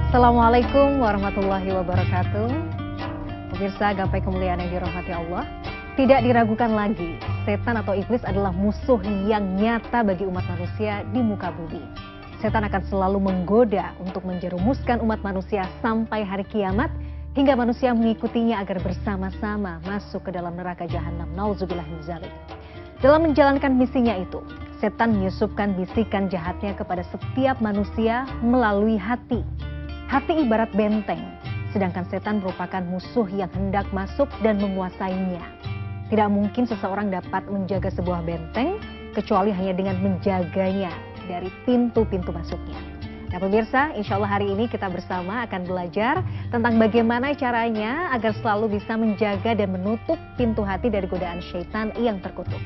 Assalamualaikum warahmatullahi wabarakatuh. Pemirsa gapai kemuliaan yang dirahmati Allah, tidak diragukan lagi, setan atau iblis adalah musuh yang nyata bagi umat manusia di muka bumi. Setan akan selalu menggoda untuk menjerumuskan umat manusia sampai hari kiamat, hingga manusia mengikutinya agar bersama-sama masuk ke dalam neraka jahanam. Nauzubillah min dzalik. Dalam menjalankan misinya itu, setan menyusupkan bisikan jahatnya kepada setiap manusia melalui hati. Hati ibarat benteng, sedangkan setan merupakan musuh yang hendak masuk dan menguasainya. Tidak mungkin seseorang dapat menjaga sebuah benteng kecuali hanya dengan menjaganya dari pintu-pintu masuknya. Nah pemirsa, insya Allah hari ini kita bersama akan belajar tentang bagaimana caranya agar selalu bisa menjaga dan menutup pintu hati dari godaan syaitan yang terkutuk.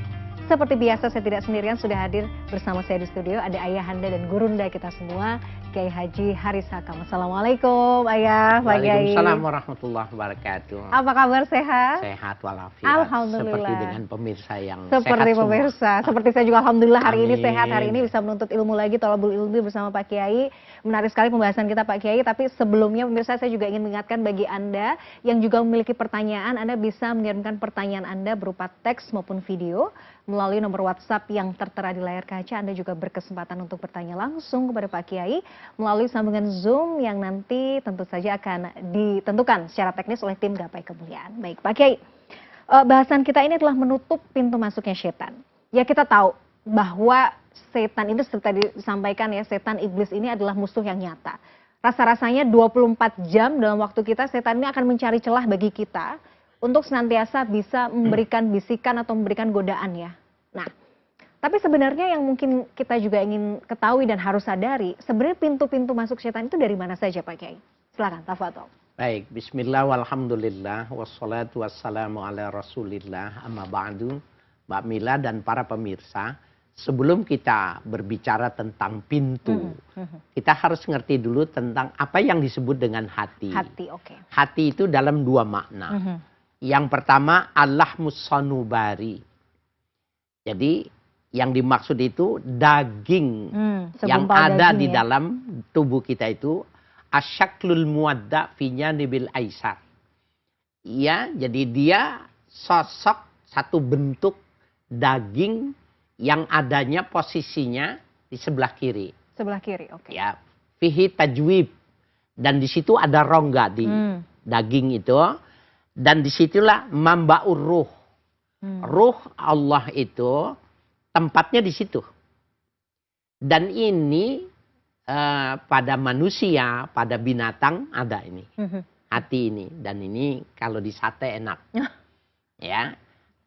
Seperti biasa saya tidak sendirian, sudah hadir bersama saya di studio ada ayahanda dan gurunda kita semua, Kiai Haji Haris Hakam. Assalamualaikum Ayah, Pak Kiai. Waalaikumsalam warahmatullahi wabarakatuh. Apa kabar, sehat? Sehat walafiat. Alhamdulillah. Seperti dengan pemirsa yang seperti sehat pemirsa, semua. seperti saya juga alhamdulillah hari ini Amin. sehat, hari ini bisa menuntut ilmu lagi, thalabul ilmi bersama Pak Kiai. Menarik sekali pembahasan kita Pak Kiai, tapi sebelumnya pemirsa saya juga ingin mengingatkan bagi Anda yang juga memiliki pertanyaan, Anda bisa mengirimkan pertanyaan Anda berupa teks maupun video melalui nomor WhatsApp yang tertera di layar kaca. Anda juga berkesempatan untuk bertanya langsung kepada Pak Kiai melalui sambungan Zoom yang nanti tentu saja akan ditentukan secara teknis oleh tim Gapai Kemuliaan. Baik Pak Kiai, bahasan kita ini adalah menutup pintu masuknya setan. Ya kita tahu bahwa setan itu seperti tadi disampaikan ya, setan iblis ini adalah musuh yang nyata. Rasa-rasanya 24 jam dalam waktu kita, setan ini akan mencari celah bagi kita untuk senantiasa bisa memberikan bisikan atau memberikan godaan ya. Nah, tapi sebenarnya yang mungkin kita juga ingin ketahui dan harus sadari, sebenarnya pintu-pintu masuk setan itu dari mana saja Pak Kiai? Silakan, tafadhol. Baik, bismillah walhamdulillah wassalatu wassalamu ala rasulillah amma ba'du. Mbak Mila dan para pemirsa, sebelum kita berbicara tentang pintu, kita harus ngerti dulu tentang apa yang disebut dengan hati. Hati, oke. Hati itu dalam dua makna. Yang pertama, Allah musanubari. Jadi yang dimaksud itu daging yang ada di dalam tubuh kita itu asyaklul muwadda finya nibil aisar. Ya, jadi dia sosok satu bentuk daging yang adanya posisinya di sebelah kiri. Sebelah kiri, oke. Ya, fihi tajwib, dan di situ ada rongga di daging itu, dan disitulah mambaur ruh. Ruh Allah itu tempatnya di situ. Dan ini pada manusia, pada binatang ada ini. Hati ini. Dan ini kalau di sate enak. Ya,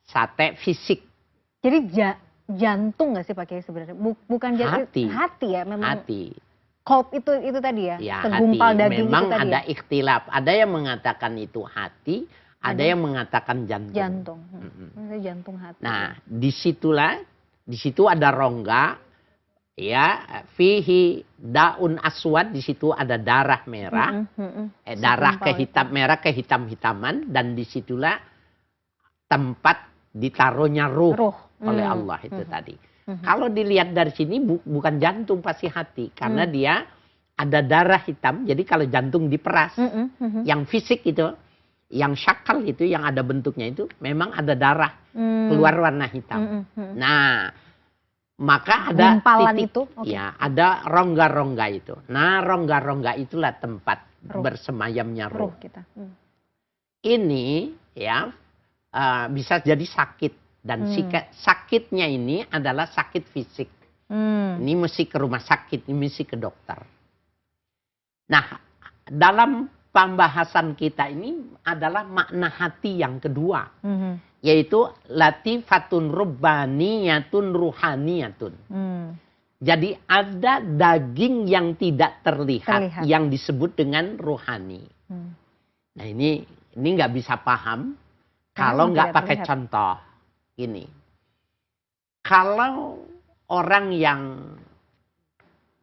sate fisik. Jadi jantung nggak sih Pak Kiai sebenarnya? Bukan hati. Hati ya memang. Hati. Kolb itu tadi ya? Ya, segumpal hati. Daging memang itu tadi ada ya? ikhtilaf. Ada yang mengatakan itu hati, ada yang mengatakan jantung. Jantung. Jantung hati. Nah, di situ ada rongga, ya, fihi daun aswad, di situ ada darah merah, darah merah kehitam-hitaman, dan disitulah tempat ditaruhnya ruh oleh Allah itu tadi. Kalau dilihat dari sini bukan jantung, pasti hati, karena dia ada darah hitam. Jadi kalau jantung diperas, yang fisik itu, yang syakal itu, yang ada bentuknya itu, memang ada darah keluar warna hitam. Nah, maka ada titik, itu, ya, ada rongga-rongga itu. Nah, rongga-rongga itulah tempat bersemayamnya ruh kita. Ini ya bisa jadi sakit, dan sakitnya ini adalah sakit fisik. Ini mesti ke rumah sakit, ini mesti ke dokter. Nah, dalam pembahasan kita ini adalah makna hati yang kedua, yaitu latifatun rubbaniyatun ruhaniyatun. Jadi ada daging yang tidak terlihat, yang disebut dengan ruhani. Nah ini nggak bisa paham kalau nggak pakai contoh. Ini, kalau orang yang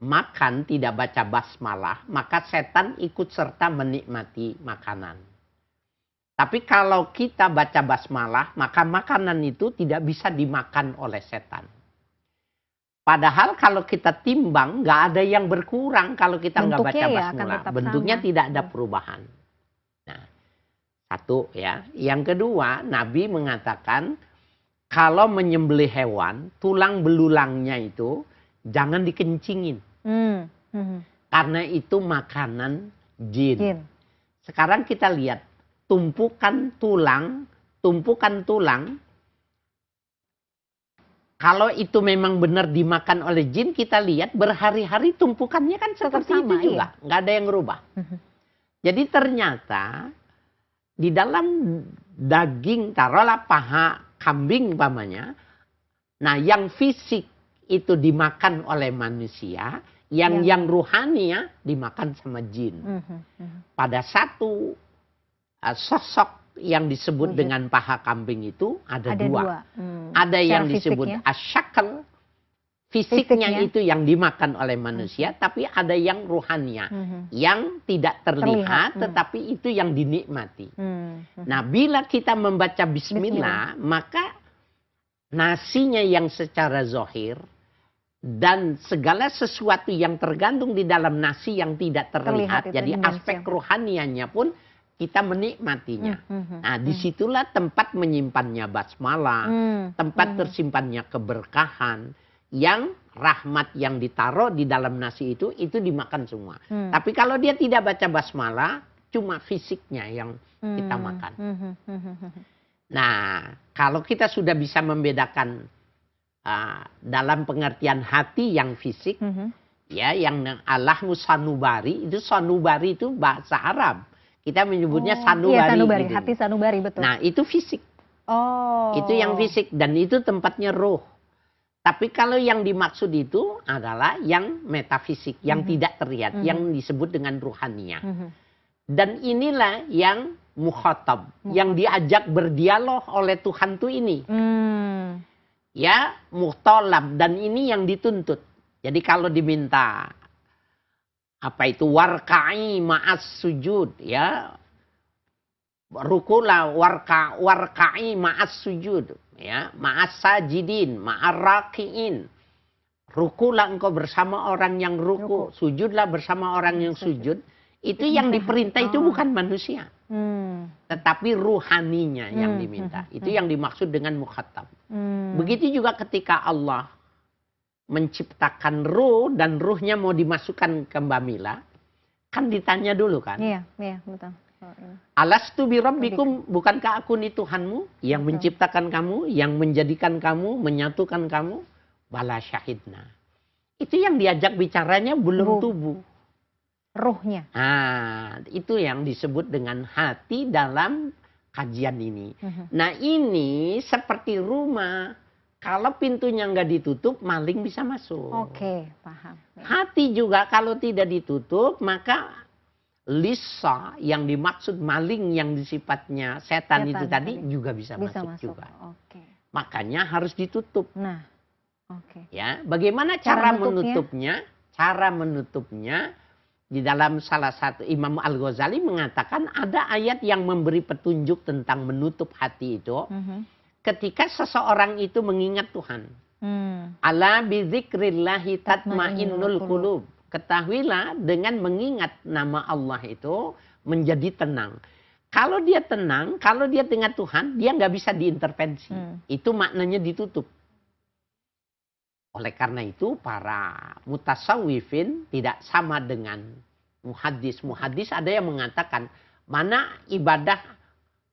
makan tidak baca basmalah, maka setan ikut serta menikmati makanan. Tapi kalau kita baca basmalah, maka makanan itu tidak bisa dimakan oleh setan. Padahal kalau kita timbang, nggak ada yang berkurang kalau kita nggak baca Bentuknya ya akan basmalah. tetap Bentuknya sama. tidak ada perubahan. Nah, satu ya. Yang kedua, Nabi mengatakan kalau menyembelih hewan, tulang belulangnya itu jangan dikencingin. Karena itu makanan jin. Sekarang kita lihat tumpukan tulang. Kalau itu memang benar dimakan oleh jin, kita lihat berhari-hari tumpukannya kan seperti sama, itu juga. Nggak ada yang berubah. Jadi ternyata di dalam daging, taruhlah paha kambing umpamanya, nah yang fisik itu dimakan oleh manusia, yang ruhani ya dimakan sama jin. Pada satu sosok yang disebut dengan paha kambing itu ada dua. Ada yang disebut asyakal, fisiknya itu yang dimakan oleh manusia, tapi ada yang ruhania, yang tidak terlihat, tetapi itu yang dinikmati. Nah, bila kita membaca bismillah, maka nasinya yang secara zahir dan segala sesuatu yang tergantung di dalam nasi yang tidak terlihat, jadi aspek rohanianya pun kita menikmatinya. Nah, disitulah tempat menyimpannya basmalah, tempat tersimpannya keberkahan, yang rahmat yang ditaruh di dalam nasi itu dimakan semua. Tapi kalau dia tidak baca basmalah, cuma fisiknya yang kita makan. Nah, kalau kita sudah bisa membedakan dalam pengertian hati yang fisik, ya, yang Allahmu sanubari, itu bahasa Arab. Kita menyebutnya sanubari. Iya, sanubari, gitu. hati sanubari, betul. Nah, itu fisik. Itu yang fisik dan itu tempatnya roh. Tapi kalau yang dimaksud itu adalah yang metafisik, yang tidak terlihat, yang disebut dengan ruhaniyah. Dan inilah yang mukhatab, yang diajak berdialog oleh Tuhan tuh ini. Ya, muhtalab, dan ini yang dituntut. Jadi kalau diminta apa itu warka'i ma'as sujud, ya, rukulah warka'i ma'as sujud, ya, ma'as sajidin, ma'ar raki'in. Rukulah engkau bersama orang yang ruku, sujudlah bersama orang yang sujud. Itu yang diperintah itu bukan manusia, tetapi ruhaninya yang diminta. Itu yang dimaksud dengan mukhatab. Begitu juga ketika Allah menciptakan ruh dan ruhnya mau dimasukkan ke Mbak Mila, kan ditanya dulu kan. Iya, betul. Alastu bi rabbikum, bukankah aku ini Tuhanmu yang menciptakan kamu, yang menjadikan kamu, menyatukan kamu? Bala syahidna. Itu yang diajak bicaranya belum tubuh. Ruhnya. Nah, itu yang disebut dengan hati dalam kajian ini. Nah, ini seperti rumah. Kalau pintunya nggak ditutup, maling bisa masuk. Oke, paham. Hati juga kalau tidak ditutup, maka lisa yang dimaksud maling yang sifatnya setan itu tadi juga bisa masuk juga. Makanya harus ditutup. Nah, ya, bagaimana cara menutupnya? Cara menutupnya di dalam salah satu Imam Al-Ghazali mengatakan ada ayat yang memberi petunjuk tentang menutup hati itu. Ketika seseorang itu mengingat Tuhan. Ala bizikrillahi tatmainnul qulub. Ketahuilah dengan mengingat nama Allah itu menjadi tenang. Kalau dia tenang, kalau dia dengan Tuhan, dia nggak bisa diintervensi. Itu maknanya ditutup. Oleh karena itu para mutasawwifin tidak sama dengan muhaddis. Muhaddis ada yang mengatakan mana ibadah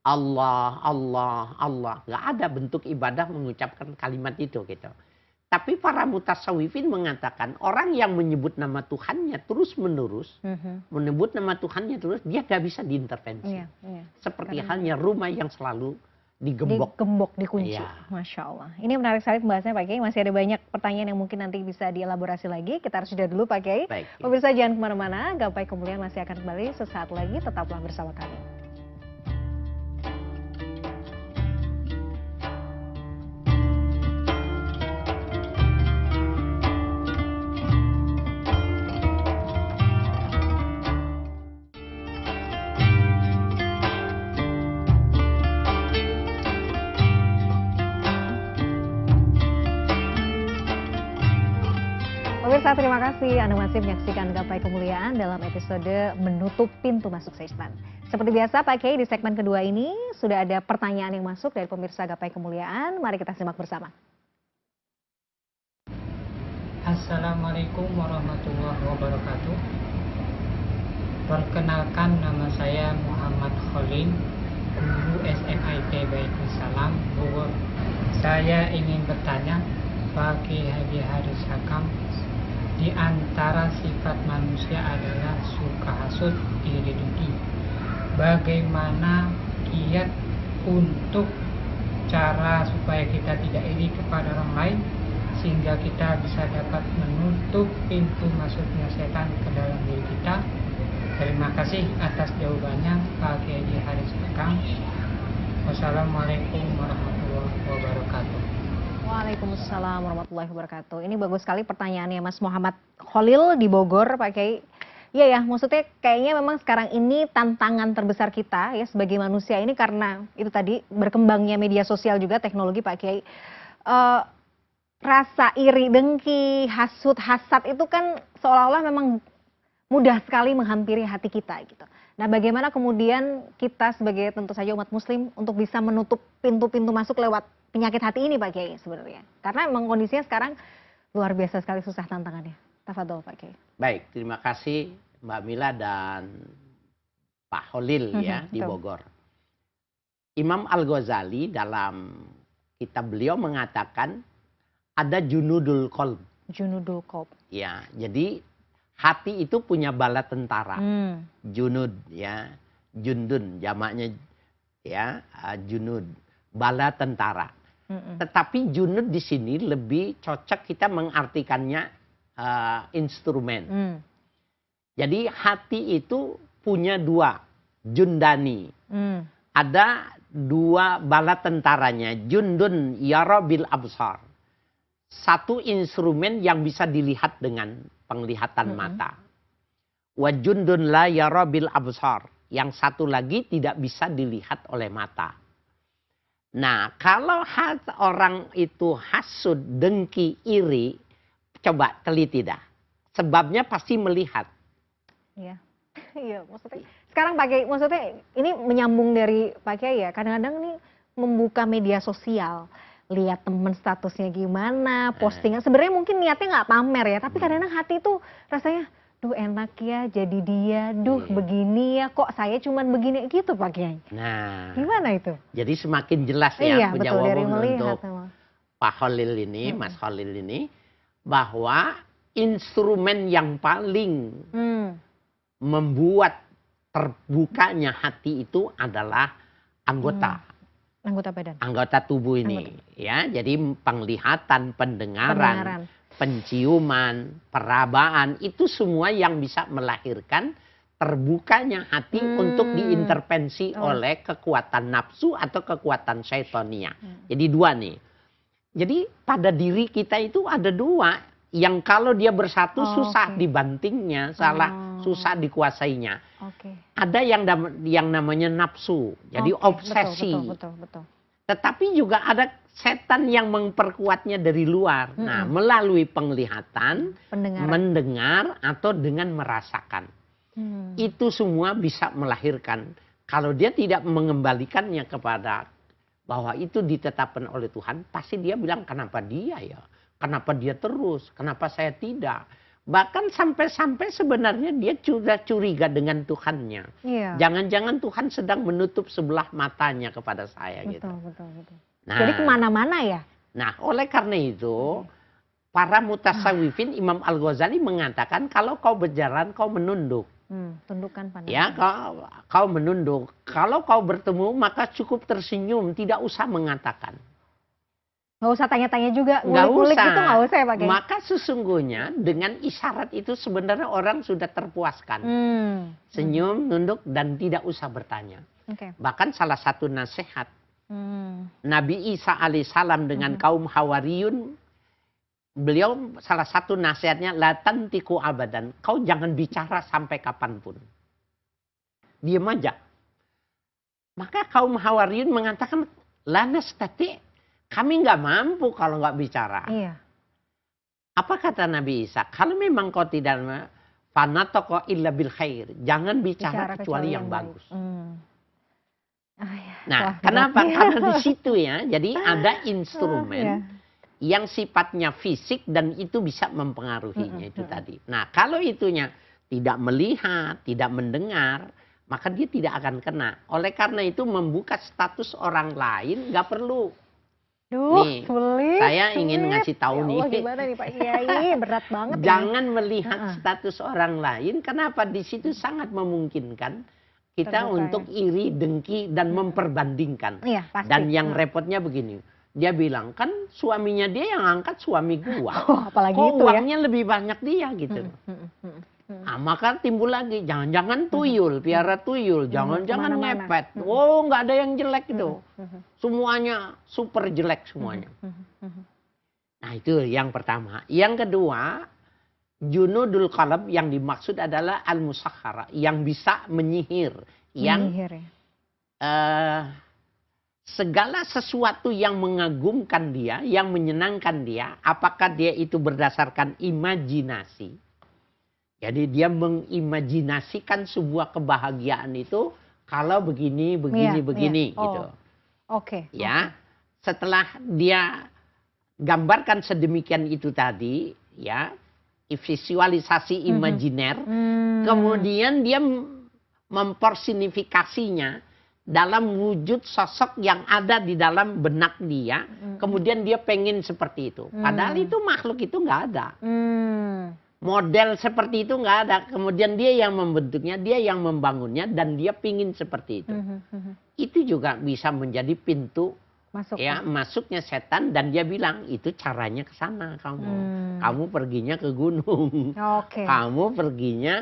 Allah, Allah, Allah. Nggak ada bentuk ibadah mengucapkan kalimat itu gitu. Tapi para mutasawwifin mengatakan orang yang menyebut nama Tuhannya terus menerus, menyebut nama Tuhannya terus, dia nggak bisa diintervensi. Seperti halnya rumah yang selalu digembok, dikunci. Masya Allah. Ini menarik sekali pembahasannya Pak Kiai. Masih ada banyak pertanyaan yang mungkin nanti bisa dielaborasi lagi. Kita harus jeda dulu Pak Kiai. Pemirsa jangan kemana-mana. Gapai Kemuliaan masih akan kembali sesaat lagi. Tetaplah bersama kami. Pemirsa, terima kasih Anda masih menyaksikan Gapai Kemuliaan dalam episode Menutup Pintu Masuk Setan. Seperti biasa Pak Kiai, di segmen kedua ini sudah ada pertanyaan yang masuk dari pemirsa Gapai Kemuliaan. Mari kita simak bersama. Assalamualaikum warahmatullahi wabarakatuh. Perkenalkan, nama saya Muhammad Khalil, guru SMIT Baitussalam, Bogor. Saya ingin bertanya, Pak Kiai Haji Haris Hakam, di antara sifat manusia adalah suka hasud, iri dengki. Bagaimana kiat untuk cara supaya kita tidak iri kepada orang lain, sehingga kita bisa dapat menutup pintu masuknya setan ke dalam diri kita? Terima kasih atas jawabannya, Pak Kiai Haris Hakam. Wassalamualaikum warahmatullahi wabarakatuh. Waalaikumsalam warahmatullahi wabarakatuh. Ini bagus sekali pertanyaannya Mas Muhammad Khalil di Bogor, Pak Kiai. Iya ya, maksudnya kayaknya memang sekarang ini tantangan terbesar kita ya sebagai manusia ini karena itu tadi berkembangnya media sosial juga, teknologi, Pak Kiai. Rasa iri, dengki, hasud, hasad itu kan seolah-olah memang mudah sekali menghampiri hati kita gitu. Nah, bagaimana kemudian kita sebagai tentu saja umat muslim untuk bisa menutup pintu-pintu masuk lewat penyakit hati ini, Pak Kiai, sebenarnya? Karena memang kondisinya sekarang luar biasa sekali susah tantangannya. Tafadhol, Pak Kiai. Baik, terima kasih Mbak Mila dan Pak Khalil ya di Bogor. Imam Al-Ghazali dalam kitab beliau mengatakan ada junudul qalb. Junudul qalb. Ya, jadi hati itu punya bala tentara. Junud ya, jundun jamaknya ya, junud, bala tentara. Tetapi junud di sini lebih cocok kita mengartikannya instrumen. Jadi hati itu punya dua, jundani. Ada dua bala tentaranya, jundun yara bil absar. Satu instrumen yang bisa dilihat dengan penglihatan mata. Wa jundun la yara bil absar. Yang satu lagi tidak bisa dilihat oleh mata. Nah, kalau orang itu hasud, dengki, iri, coba teliti dah. Sebabnya pasti melihat. Iya. Iya, maksudnya sekarang Pak Kiai, maksudnya ini menyambung dari Pak Kiai ya. Kadang-kadang nih membuka media sosial, lihat temen statusnya gimana, postingan. Sebenarnya mungkin niatnya nggak pamer ya, tapi kadang-kadang hati itu rasanya, duh enak ya jadi dia, duh begini ya, kok saya cuman begini gitu Pak Kiai. Nah, gimana itu? Jadi semakin jelas ya jawaban untuk Pak Khalil ini, Mas Khalil ini, bahwa instrumen yang paling membuat terbukanya hati itu adalah anggota. Anggota badan. Anggota tubuh ini. Ya, jadi penglihatan, pendengaran, penciuman, perabaan, itu semua yang bisa melahirkan terbukanya hati untuk diintervensi oleh kekuatan nafsu atau kekuatan syaitonia. Jadi dua nih. Jadi pada diri kita itu ada dua yang kalau dia bersatu susah dibantingnya, susah dikuasainya. Ada yang namanya nafsu, jadi obsesi. Betul. Tetapi juga ada setan yang memperkuatnya dari luar. Nah, melalui penglihatan, mendengar, atau dengan merasakan. Itu semua bisa melahirkan. Kalau dia tidak mengembalikannya kepada bahwa itu ditetapkan oleh Tuhan, pasti dia bilang, kenapa dia ya? Kenapa dia terus? Kenapa saya tidak? Bahkan sampai-sampai sebenarnya dia sudah curiga dengan Tuhannya. Jangan-jangan Tuhan sedang menutup sebelah matanya kepada saya. Betul. Nah, jadi kemana-mana ya? Nah, oleh karena itu, para mutasawwifin, Imam Al-Ghazali mengatakan, kalau kau berjalan, kau menunduk. Tundukkan pandangan. Ya, kau menunduk. Kalau kau bertemu, maka cukup tersenyum, tidak usah mengatakan. Nggak usah tanya-tanya juga, ngulik-ngulik gitu nggak usah ya Pak Kiai? Maka sesungguhnya dengan isyarat itu sebenarnya orang sudah terpuaskan. Senyum, nunduk, dan tidak usah bertanya. Bahkan salah satu nasihat Nabi Isa alaihissalam dengan kaum Hawariyun, beliau salah satu nasihatnya, la tantiku abadan, kau jangan bicara sampai kapanpun. Diam aja. Maka kaum Hawariyun mengatakan, la nastati', kami nggak mampu kalau nggak bicara. Apa kata Nabi Isa? Kalau memang kau tidak fanatoko illa bil khair, jangan bicara kecuali yang bagus. Nah, wah, kenapa? ya. Karena di situ ya, jadi ada instrumen yang sifatnya fisik dan itu bisa mempengaruhinya itu tadi. Nah, kalau itunya tidak melihat, tidak mendengar, maka dia tidak akan kena. Oleh karena itu membuka status orang lain nggak perlu. Duh, Nih, sulit, saya ingin ngasih tahu ya Allah, nih. gimana nih Pak Kiai? Berat banget. Jangan melihat status orang lain. Kenapa? Di situ sangat memungkinkan kita terbuka, untuk iri, dengki, dan memperbandingkan. Iya, pasti. Dan yang repotnya begini. Dia bilang, kan suaminya dia yang angkat suami gua. Oh, apalagi kok itu uangnya lebih banyak dia gitu. Nah, maka timbul lagi, jangan-jangan tuyul, piara tuyul, jangan-jangan ngepet. Oh, nggak ada yang jelek itu. Semuanya super jelek semuanya. Nah, itu yang pertama. Yang kedua, junudul qalb yang dimaksud adalah al-musakhara, yang bisa menyihir, yang segala sesuatu yang mengagumkan dia, yang menyenangkan dia, apakah dia itu berdasarkan imajinasi. Jadi dia mengimajinasikan sebuah kebahagiaan itu kalau begini, begini, gitu. Oke. Ya, setelah dia gambarkan sedemikian itu tadi, ya, visualisasi imajiner, kemudian dia mempersonifikasinya dalam wujud sosok yang ada di dalam benak dia, kemudian dia pengen seperti itu. Padahal itu makhluk itu nggak ada. Model seperti itu nggak ada. Kemudian dia yang membentuknya, dia yang membangunnya, dan dia pingin seperti itu. Itu juga bisa menjadi pintu masuknya setan, dan dia bilang itu caranya ke sana kamu. Kamu perginya ke gunung. Kamu perginya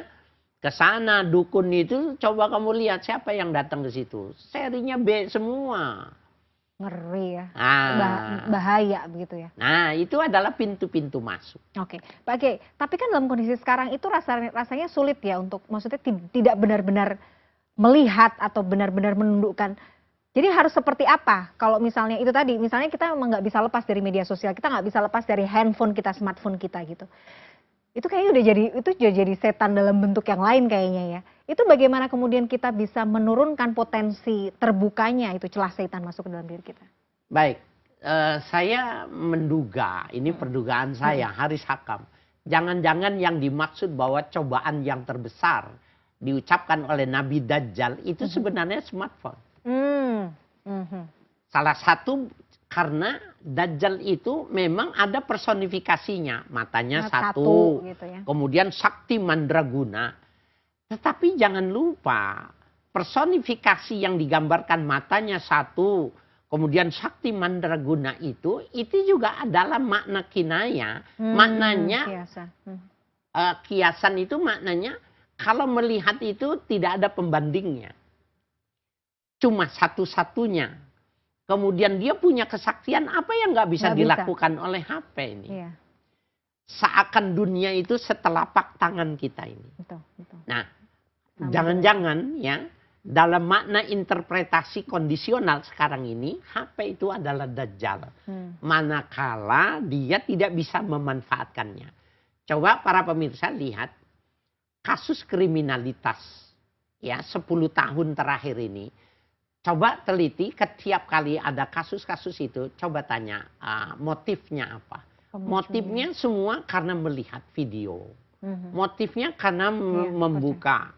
ke sana. Dukun itu coba kamu lihat siapa yang datang ke situ. Serinya B semua. Ngeri ya, bahaya begitu ya. Nah, itu adalah pintu-pintu masuk. Oke, Pak Kiai, tapi kan dalam kondisi sekarang itu rasanya sulit ya untuk, maksudnya tidak benar-benar melihat atau benar-benar menundukkan. Jadi harus seperti apa? Kalau misalnya itu tadi, misalnya kita memang nggak bisa lepas dari media sosial, kita nggak bisa lepas dari handphone kita, smartphone kita gitu. Itu kayaknya udah jadi setan dalam bentuk yang lain kayaknya ya. Itu bagaimana kemudian kita bisa menurunkan potensi terbukanya itu celah setan masuk ke dalam diri kita? Baik, saya menduga, ini perdugaan saya, Haris Hakam. Jangan-jangan yang dimaksud bahwa cobaan yang terbesar diucapkan oleh Nabi Dajjal itu sebenarnya smartphone. Salah satu karena Dajjal itu memang ada personifikasinya. Matanya satu gitu ya. Kemudian sakti mandraguna. Tetapi jangan lupa, personifikasi yang digambarkan matanya satu, kemudian sakti mandraguna itu juga adalah makna kinaya. Maknanya, kiasan itu maknanya, kalau melihat itu tidak ada pembandingnya. Cuma satu-satunya. Kemudian dia punya kesaksian apa yang nggak bisa dilakukan oleh HP ini. Iya. Seakan dunia itu setelapak tangan kita ini. Betul. Nah, jangan-jangan ya dalam makna interpretasi kondisional sekarang ini HP itu adalah Dajjal. Manakala dia tidak bisa memanfaatkannya. Coba para pemirsa lihat kasus kriminalitas ya 10 tahun terakhir ini. Coba teliti setiap kali ada kasus-kasus itu, coba tanya motifnya apa. Motifnya semua karena melihat video. Motifnya karena membuka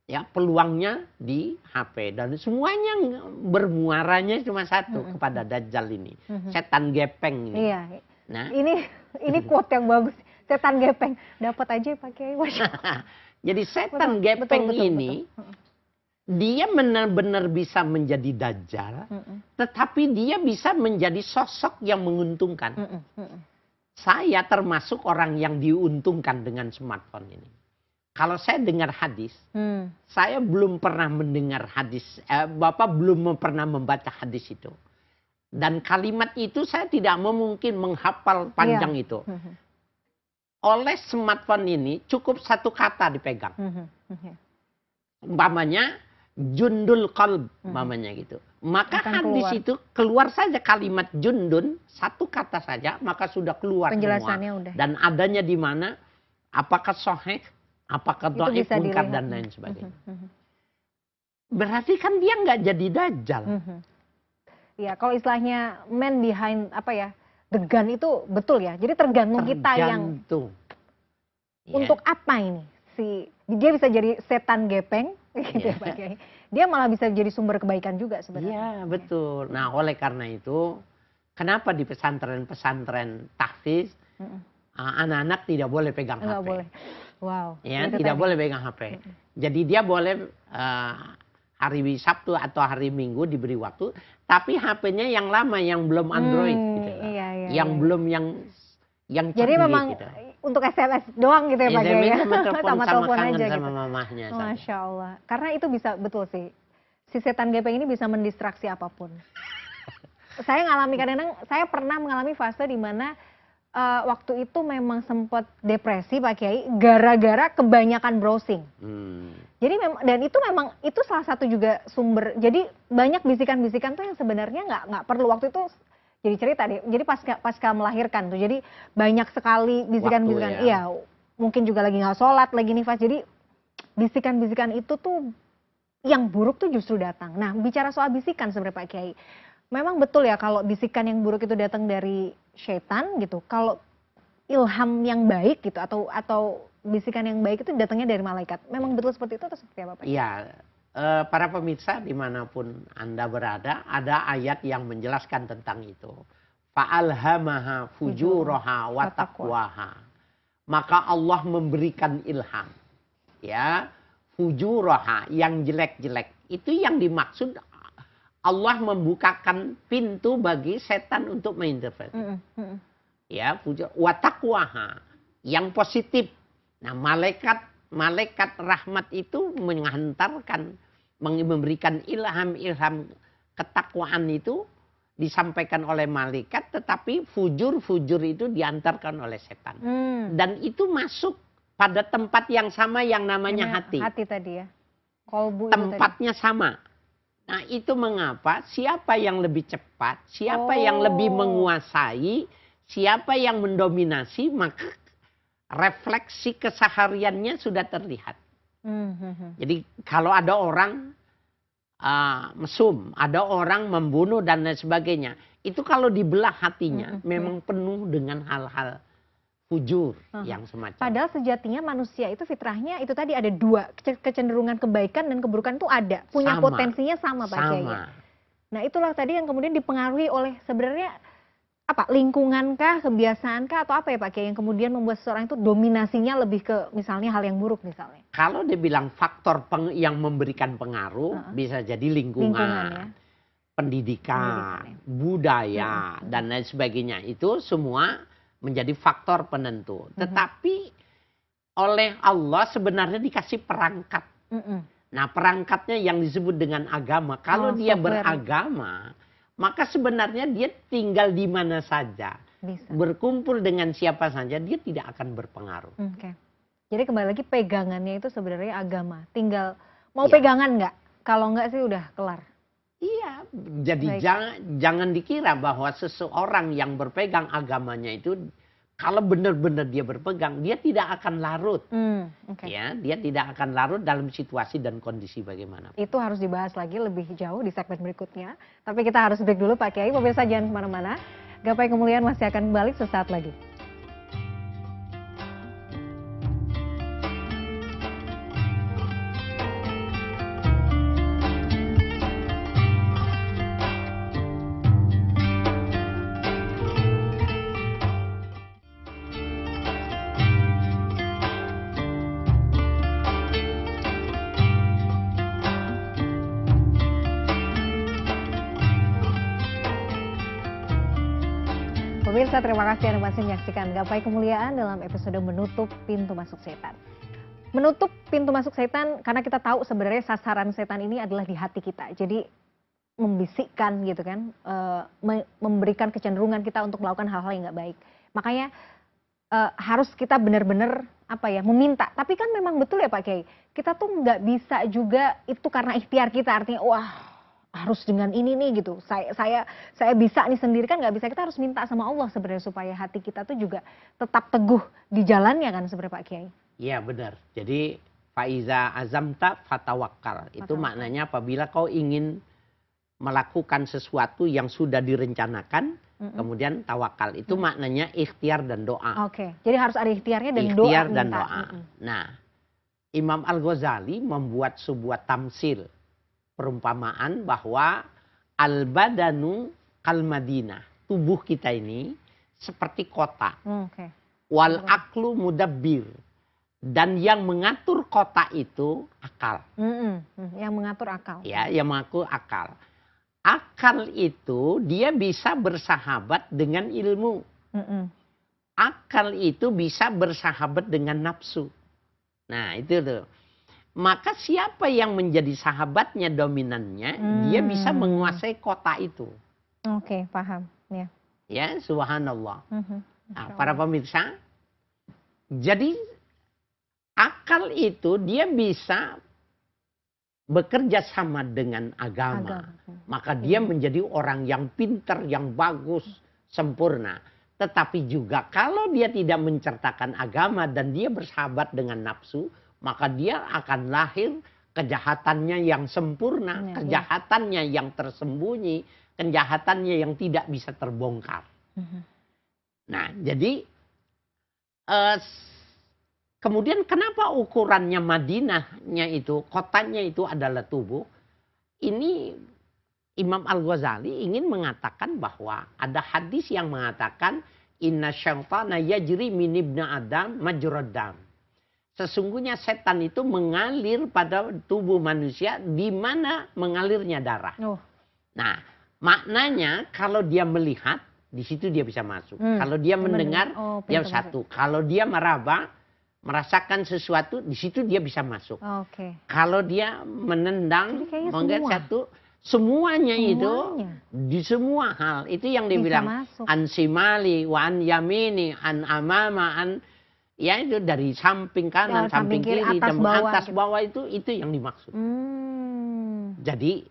ya peluangnya di HP, dan semuanya bermuaranya cuma satu kepada Dajjal ini, setan gepeng ini. Iya. Nah, ini quote yang bagus, setan gepeng, dapat aja Pak Kiai. Jadi setan gepeng ini dia benar-benar bisa menjadi Dajjal, tetapi dia bisa menjadi sosok yang menguntungkan. Saya termasuk orang yang diuntungkan dengan smartphone ini. Kalau saya dengar hadis, saya belum pernah mendengar hadis, Bapak belum pernah membaca hadis itu. Dan kalimat itu saya tidak mungkin menghafal panjang itu. Oleh smartphone ini cukup satu kata dipegang. Umpamanya, jundul qalb, umpamanya gitu. Maka akan hadis keluar. itu keluar saja kalimat jundun, satu kata saja, maka sudah keluar Penjelasannya semua. udah. Dan adanya di mana, apakah sahih, apakah Itu dhaif, bisa munkar, dilihat. dan lain sebagainya. Mhm. Berarti kan dia nggak jadi dajjal. Ya, kalau istilahnya man behind apa ya, the gun itu betul ya. Jadi tergantung kita yang Tergantung. Ya. untuk apa ini si dia bisa jadi setan gepeng gitu ya Pak Kiai. Dia malah bisa jadi sumber kebaikan juga sebenarnya. Iya, betul. Nah, oleh karena itu, kenapa di pesantren-pesantren tahfiz anak-anak tidak boleh pegang Enggak HP? boleh. Wow. Ya, itu tidak tadi. boleh pegang HP. Jadi dia boleh hari Sabtu atau hari Minggu diberi waktu, tapi HP-nya yang lama, yang belum Android gitu loh. Iya, yang iya. belum yang Jadi canggih memang gitu. untuk SMS doang gitu ya Pak Kiai ya. Sama telepon, sama telepon kangen aja sama gitu. mamahnya. Masya Allah. Karena itu bisa betul sih. Si setan gepeng ini bisa mendistraksi apapun. Saya ngalami kadang-kadang, saya pernah mengalami fase di mana waktu itu memang sempat depresi Pak Kiai gara-gara kebanyakan browsing. Jadi dan itu memang itu salah satu juga sumber. Jadi banyak bisikan-bisikan tuh yang sebenarnya nggak perlu waktu itu. Jadi cerita deh. Jadi pasca melahirkan tuh. Jadi banyak sekali bisikan-bisikan. Waktu, ya. Iya, mungkin juga lagi nggak sholat, lagi nifas. Jadi bisikan-bisikan itu tuh yang buruk tuh justru datang. Nah, bicara soal bisikan sebenarnya Pak Kiai. Memang betul ya kalau bisikan yang buruk itu datang dari syaitan gitu. Kalau ilham yang baik gitu atau bisikan yang baik itu datangnya dari malaikat. Memang betul seperti itu atau seperti apa Pak? Iya, para pemirsa dimanapun Anda berada, ada ayat yang menjelaskan tentang itu. Fa'alhamaha fujuraha wa taqwaha. Maka Allah memberikan ilham. Ya, fujuraha yang jelek-jelek. Itu yang dimaksud Allah membukakan pintu bagi setan untuk mengintervensi. Ya, wa taqwaha yang positif. Nah, malaikat rahmat itu menghantarkan, memberikan ilham ketakwaan itu disampaikan oleh malaikat, tetapi fujur itu diantarkan oleh setan. Dan itu masuk pada tempat yang sama yang namanya hati. Hati tadi ya. Kolbu tempatnya itu tadi sama. Nah, itu mengapa siapa yang lebih cepat, siapa yang lebih menguasai, siapa yang mendominasi, maka refleksi kesehariannya sudah terlihat. Jadi kalau ada orang mesum, ada orang membunuh dan lain sebagainya, itu kalau dibelah hatinya memang penuh dengan hal-hal fujur yang semacam. Padahal sejatinya manusia itu fitrahnya itu tadi ada dua, kecenderungan kebaikan dan keburukan itu ada, punya potensinya sama Pak Kiai. Nah, itulah tadi yang kemudian dipengaruhi oleh sebenarnya apa, lingkungankah, kebiasaankah, atau apa ya Pak Kiai yang kemudian membuat seseorang itu dominasinya lebih ke misalnya hal yang buruk misalnya? Kalau dia bilang faktor yang memberikan pengaruh bisa jadi lingkungan, pendidikan, budaya dan lain sebagainya, itu semua menjadi faktor penentu. Tetapi oleh Allah sebenarnya dikasih perangkat. Nah, perangkatnya yang disebut dengan agama. Kalau dia beragama, maka sebenarnya dia tinggal di mana saja. Bisa. Berkumpul dengan siapa saja, dia tidak akan berpengaruh. Jadi kembali lagi pegangannya itu sebenarnya agama. Tinggal mau pegangan nggak? Kalau nggak sih udah kelar. Iya, jadi jangan dikira bahwa seseorang yang berpegang agamanya itu, kalau benar-benar dia berpegang, dia tidak akan larut. Ya, dia tidak akan larut dalam situasi dan kondisi bagaimana. Itu harus dibahas lagi lebih jauh di segmen berikutnya. Tapi kita harus break dulu Pak Kiai. Pemirsa jangan kemana-mana. Gapai Kemuliaan masih akan kembali sesaat lagi. Pemirsa, terima kasih Anda masih menyaksikan Gapai Kemuliaan dalam episode Menutup Pintu Masuk Setan. Menutup pintu masuk setan karena kita tahu sebenarnya sasaran setan ini adalah di hati kita. Jadi membisikkan gitu kan, memberikan kecenderungan kita untuk melakukan hal-hal yang nggak baik. Makanya harus kita benar-benar meminta. Tapi kan memang betul ya Pak Kiai, kita tuh nggak bisa juga itu karena ikhtiar kita, artinya wah harus dengan ini nih gitu. Saya bisa nih sendiri, kan nggak bisa. Kita harus minta sama Allah sebenarnya supaya hati kita tuh juga tetap teguh di jalannya kan sebenarnya Pak Kiai. Iya benar. Jadi faiza azamta fatawakkal. Itu maknanya apabila kau ingin melakukan sesuatu yang sudah direncanakan, kemudian tawakal. Itu maknanya ikhtiar dan doa. Oke. Jadi harus ada ikhtiarnya dan Ikhtiar doa. dan doa. Nah, Imam Al-Ghazali membuat sebuah tamsil, perumpamaan bahwa al-badanu kal Madinah. Tubuh kita ini seperti kota. Wal aklu mudabbir. Dan yang mengatur kota itu akal. Yang mengatur akal. Ya, yang mengatur akal. Akal itu dia bisa bersahabat dengan ilmu. Akal itu bisa bersahabat dengan nafsu. Nah, itu tuh. Maka siapa yang menjadi sahabatnya dominannya, dia bisa menguasai kota itu. Oke, paham. Ya, ya subhanallah. Nah, para pemirsa, jadi akal itu dia bisa bekerja sama dengan agama. Maka dia menjadi orang yang pintar, yang bagus, sempurna. Tetapi juga kalau dia tidak mencertakan agama dan dia bersahabat dengan nafsu, maka dia akan lahir kejahatannya yang sempurna, kejahatannya yang tersembunyi, kejahatannya yang tidak bisa terbongkar. Nah, jadi kemudian kenapa ukurannya Madinahnya itu, kotanya itu adalah tubuh? Ini Imam Al-Ghazali ingin mengatakan bahwa ada hadis yang mengatakan inna syaitana yajri min ibni Adam majrad dam. Sesungguhnya setan itu mengalir pada tubuh manusia di mana mengalirnya darah. Nah, maknanya kalau dia melihat, di situ dia bisa masuk. Kalau dia mendengar, dia satu. Kalau dia meraba, merasakan sesuatu, di situ dia bisa masuk. Kalau dia menendang, mengget satu, semuanya itu di semua hal. Itu yang dibilang an simali, wa an yamini, an amama, an ya itu dari samping kanan, samping kiri, atas bawah itu yang dimaksud. Jadi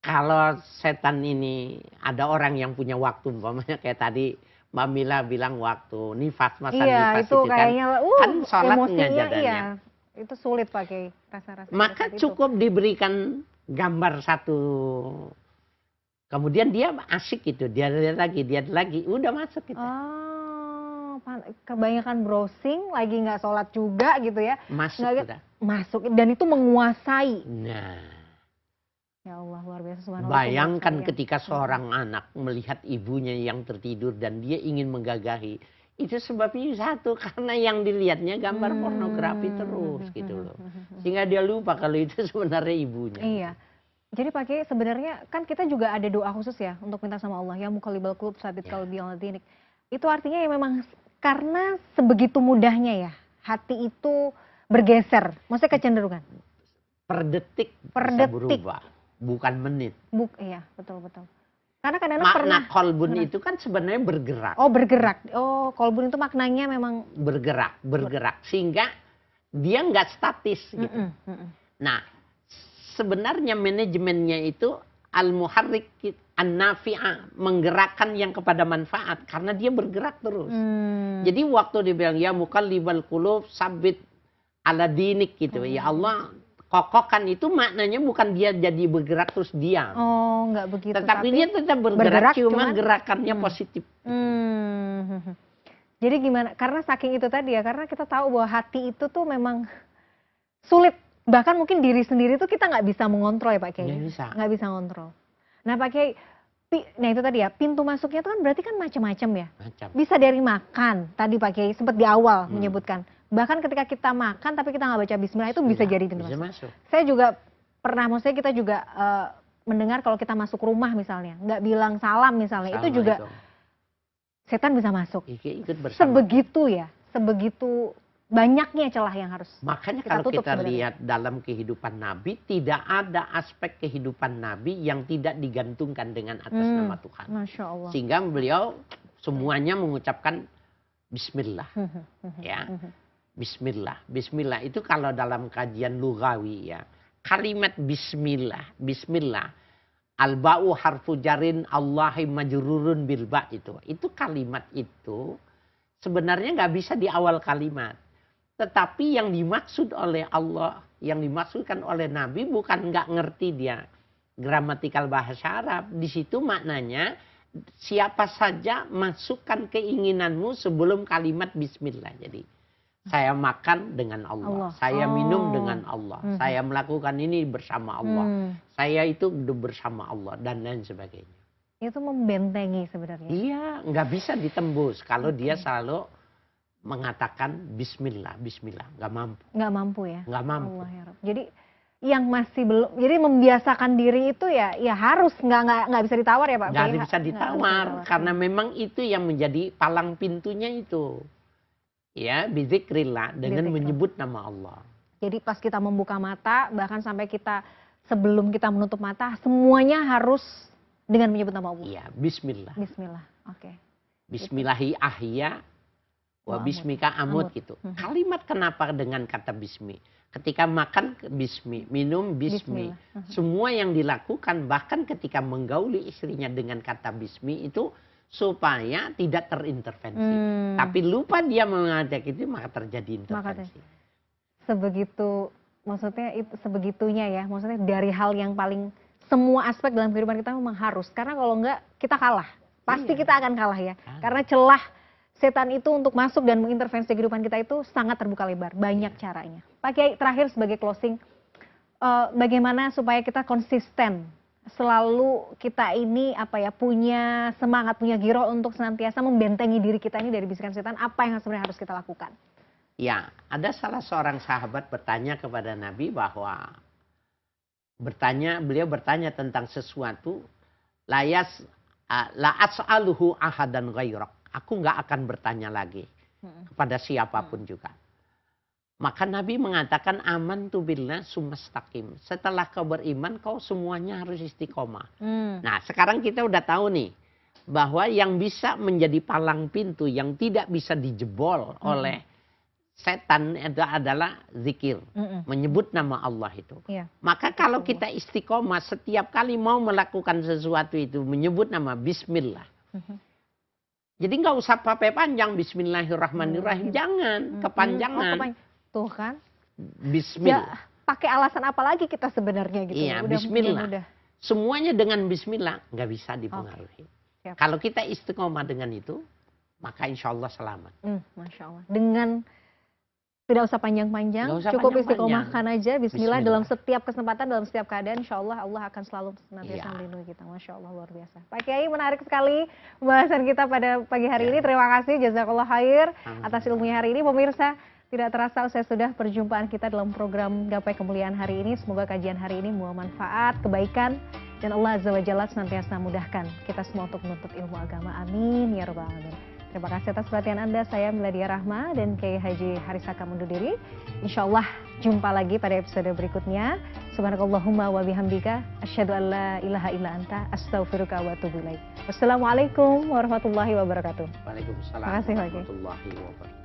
kalau setan ini ada orang yang punya waktu, umpamanya kayak tadi Mbak Mila bilang waktu nifas, masa nifas itu kayaknya kan sholatnya jadinya. Iya, itu sulit pakai rasa-rasa. Maka cukup diberikan gambar satu, kemudian dia asik gitu, dia lihat lagi, udah masuk gitu. Kebanyakan browsing, lagi nggak sholat juga gitu ya. Masuk dan itu menguasai. Nah, ya Allah, luar biasa, subhanallah. Bayangkan ketika seorang anak melihat ibunya yang tertidur dan dia ingin menggagahi. Itu sebabnya satu, karena yang dilihatnya gambar pornografi terus gitu loh. Sehingga dia lupa kalau itu sebenarnya ibunya. Iya. Jadi Pak Kiai, sebenarnya kan kita juga ada doa khusus ya untuk minta sama Allah, ya muqallibal qulub tsabit qalbi ala dinik. Itu artinya ya memang karena sebegitu mudahnya ya hati itu bergeser, maksudnya kecenderungan. Per detik bisa berubah, bukan menit. Iya, betul. Karena kadang-kadang makna kolbun itu kan sebenarnya bergerak. Bergerak. Kolbun itu maknanya memang bergerak. Sehingga dia nggak statis gitu. Nah, sebenarnya manajemennya itu al-muharrik an-nafi'ah, menggerakkan yang kepada manfaat karena dia bergerak terus. Jadi waktu dia bilang ya muqallibal qulub sabit ala dinik gitu. Ya Allah, kokohkan itu maknanya bukan dia jadi bergerak terus diam. Nggak begitu. Tetapi dia tetap bergerak cuma gerakannya positif. Jadi gimana? Karena saking itu tadi ya, karena kita tahu bahwa hati itu tuh memang sulit. Bahkan mungkin diri sendiri tuh kita nggak bisa mengontrol ya Pak Kiai. Nggak bisa ngontrol. Nah Pak Kiai, nah itu tadi ya, pintu masuknya itu kan berarti kan macam-macam ya. Bisa dari makan, tadi Pak Kiai sempat di awal menyebutkan. Bahkan ketika kita makan tapi kita nggak baca bismillah itu bisa jadi pintu masuk. Saya juga pernah, maksudnya kita juga mendengar kalau kita masuk rumah misalnya, nggak bilang salam misalnya, itu juga setan bisa masuk. Ikut bersama. Sebegitu ya, sebegitu banyaknya celah yang harus makanya kalau kita lihat dalam kehidupan Nabi, tidak ada aspek kehidupan Nabi yang tidak digantungkan dengan atas nama Tuhan. Masya Allah. Sehingga beliau semuanya mengucapkan Bismillah. Ya, Bismillah. Bismillah itu kalau dalam kajian lugawi ya, kalimat Bismillah Al-ba'u harfu jarin Allahi majrurun bil ba' itu kalimat itu sebenarnya nggak bisa di awal kalimat. Tetapi yang dimaksud oleh Allah, yang dimaksudkan oleh Nabi bukan nggak ngerti dia gramatikal bahasa Arab. Di situ maknanya siapa saja masukkan keinginanmu sebelum kalimat bismillah. Jadi saya makan dengan Allah. Saya minum dengan Allah. Saya melakukan ini bersama Allah. Saya itu bersama Allah dan lain sebagainya. Itu membentengi sebenarnya. Iya, nggak bisa ditembus kalau dia selalu mengatakan bismillah, bismillah. Nggak mampu. Nggak mampu ya? Nggak mampu. Allah ya Rabb. Jadi yang masih belum, jadi membiasakan diri itu ya harus nggak bisa ditawar ya Pak? Nggak bisa ditawar karena memang itu yang menjadi palang pintunya itu. Ya, bizikrillah dengan menyebut nama Allah. Jadi pas kita membuka mata, bahkan sampai kita sebelum kita menutup mata, semuanya harus dengan menyebut nama Allah. Iya, bismillah. Bismillah, oke. Bismillahi ahya wa bismika amut gitu. Kalimat kenapa dengan kata bismi? Ketika makan bismi, minum bismi. Semua yang dilakukan bahkan ketika menggauli istrinya dengan kata bismi itu supaya tidak terintervensi. Tapi lupa dia mengajak itu maka terjadi intervensi. Sebegitu, maksudnya itu sebegitunya ya. Maksudnya dari hal yang paling semua aspek dalam kehidupan kita memang harus. Karena kalau enggak kita kalah. Pasti kita akan kalah ya. Karena celah setan itu untuk masuk dan mengintervensi kehidupan kita itu sangat terbuka lebar. Banyak caranya. Pak Kiai, terakhir sebagai closing, bagaimana supaya kita konsisten selalu kita ini punya semangat, punya giro untuk senantiasa membentengi diri kita ini dari bisikan setan. Apa yang sebenarnya harus kita lakukan? Ya, ada salah seorang sahabat bertanya kepada Nabi bahwa beliau bertanya tentang sesuatu, la as'aluhu ahadan ghairak. Aku nggak akan bertanya lagi kepada siapapun juga. Maka Nabi mengatakan amantu billah sumastaqim. Setelah kau beriman kau semuanya harus istiqomah. Nah sekarang kita udah tahu nih bahwa yang bisa menjadi palang pintu yang tidak bisa dijebol oleh setan itu adalah zikir. Menyebut nama Allah itu. Maka kalau kita istiqomah setiap kali mau melakukan sesuatu itu menyebut nama bismillah. Jadi nggak usah pakai panjang bismillahirrahmanirrahim. Jangan kepanjangan. Tuh kan. Bismillah. Ya, pakai alasan apa lagi kita sebenarnya gitu. Iya, bismillah. Semuanya dengan bismillah nggak bisa dipengaruhi. Kalau kita istiqomah dengan itu, maka insya Allah selamat. Masya Allah. Dengan tidak usah panjang-panjang, cukup istiqomahkan aja bismillah dalam setiap kesempatan, dalam setiap keadaan, insya Allah Allah akan selalu senantiasa melindungi kita. Masya Allah, luar biasa. Pak Kiai, menarik sekali pembahasan kita pada pagi hari ini. Terima kasih, jazakallah khair atas ilmunya hari ini. Pemirsa, tidak terasa usai sudah perjumpaan kita dalam program Gapai Kemuliaan hari ini. Semoga kajian hari ini membawa manfaat, kebaikan, dan Allah Azza wa Jalla senantiasa mudahkan kita semua untuk menuntut ilmu agama. Amin ya rabbal alamin. Terima kasih atas perhatian Anda. Saya Miladia Rahma dan Kiai Haji Harisaka undur diri. Insya Allah jumpa lagi pada episode berikutnya. Subhanakallahumma wa bihamdika asyhadu an la ilaha illa anta astaghfiruka wa atubu ilaik. Wassalamualaikum warahmatullahi wabarakatuh. Waalaikumsalam warahmatullahi wabarakatuh.